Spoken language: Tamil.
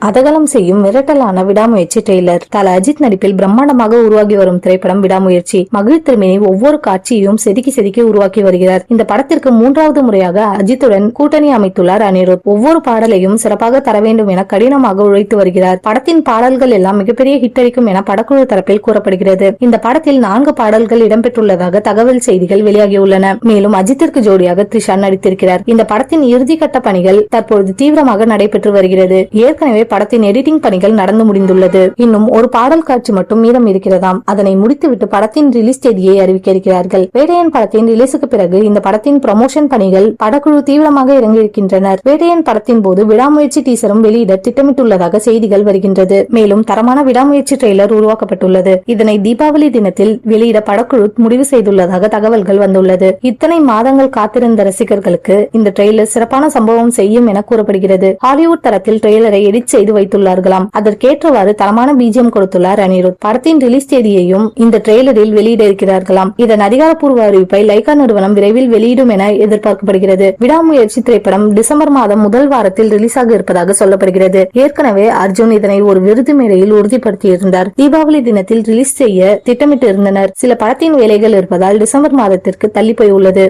அதகலம் செய்யும் மிரட்டலான விடாமுயற்சி ட்ரெய்லர். தல அஜித் நடிப்பில் பிரம்மாண்டமாக உருவாகி வரும் திரைப்படம் விடாமுயற்சி. மகிழ் திருமேனி ஒவ்வொரு காட்சியையும் செதுக்கி செதுக்கி உருவாக்கி வருகிறார். இந்த படத்திற்கு 3வது முறையாக அஜித்துடன் கூட்டணி அமைத்துள்ளார் அனிருத். ஒவ்வொரு பாடலையும் சிறப்பாக தர வேண்டும் என கடினமாக உழைத்து வருகிறார். படத்தின் பாடல்கள் எல்லாம் மிகப்பெரிய ஹிட் அடிக்கும் என படக்குழு தரப்பில் கூறப்படுகிறது. இந்த படத்தில் 4 பாடல்கள் இடம்பெற்றுள்ளதாக தகவல் செய்திகள் வெளியாகியுள்ளன. மேலும் அஜித்திற்கு ஜோடியாக த்ரிஷா நடித்திருக்கிறார். இந்த படத்தின் இறுதிக்கட்ட பணிகள் தற்பொழுது தீவிரமாக நடைபெற்று வருகிறது. ஏற்கனவே படத்தின் எடிட்டிங் பணிகள் நடந்து முடிந்துள்ளது. இன்னும் ஒரு பாடல் காட்சி மட்டும் மீதம் இருக்கிறதாம். அதனை முடித்துவிட்டு படத்தின் ரிலீஸ் தேதியை அறிவிக்க இருக்கிறார்கள். வேட்டையன் படத்தின் ரிலீஸுக்கு பிறகு இந்த படத்தின் ப்ரமோஷன் பணிகள் படக்குழு தீவிரமாக இறங்கியிருக்கின்றனர். வேட்டையன் படத்தின் போது விடாமுயற்சி டீசரும் வெளியிட திட்டமிட்டுள்ளதாக செய்திகள் வருகின்றது. மேலும் தரமான விடாமுயற்சி ட்ரெய்லர் உருவாக்கப்பட்டுள்ளது. இதனை தீபாவளி தினத்தில் வெளியிட படக்குழு முடிவு செய்துள்ளதாக தகவல்கள் வந்துள்ளது. இத்தனை மாதங்கள் காத்திருந்த ரசிகர்களுக்கு இந்த ட்ரெய்லர் சிறப்பான சம்பவம் செய்யும் என கூறப்படுகிறது. ஹாலிவுட் தரத்தில் ட்ரெய்லரை எடிட் செய்து வைத்துள்ளார்களாம். அதற்கேற்றவாறு தரமான பிஜிஎம் கொடுத்துள்ளார் அனிருத். படத்தின் ரிலீஸ் தேதியையும் இந்த ட்ரெய்லரில் வெளியிட இருக்கிறார்களாம். இதன் அதிகாரப்பூர்வ அறிவிப்பை லைகா நிறுவனம் விரைவில் வெளியிடும் என எதிர்பார்க்கப்படுகிறது. விடாமுயற்சி திரைப்படம் டிசம்பர் மாதம் முதல் வாரத்தில் ரிலீஸ் ஆக இருப்பதாக சொல்லப்படுகிறது. ஏற்கனவே அர்ஜுன் இதனை ஒரு விருது மேடையில் உறுதிப்படுத்தியிருந்தார். தீபாவளி தினத்தில் ரிலீஸ் செய்ய திட்டமிட்டு இருந்தனர். சில படத்தின் வேலைகள் இருப்பதால் டிசம்பர் மாதத்திற்கு தள்ளி போய் உள்ளது.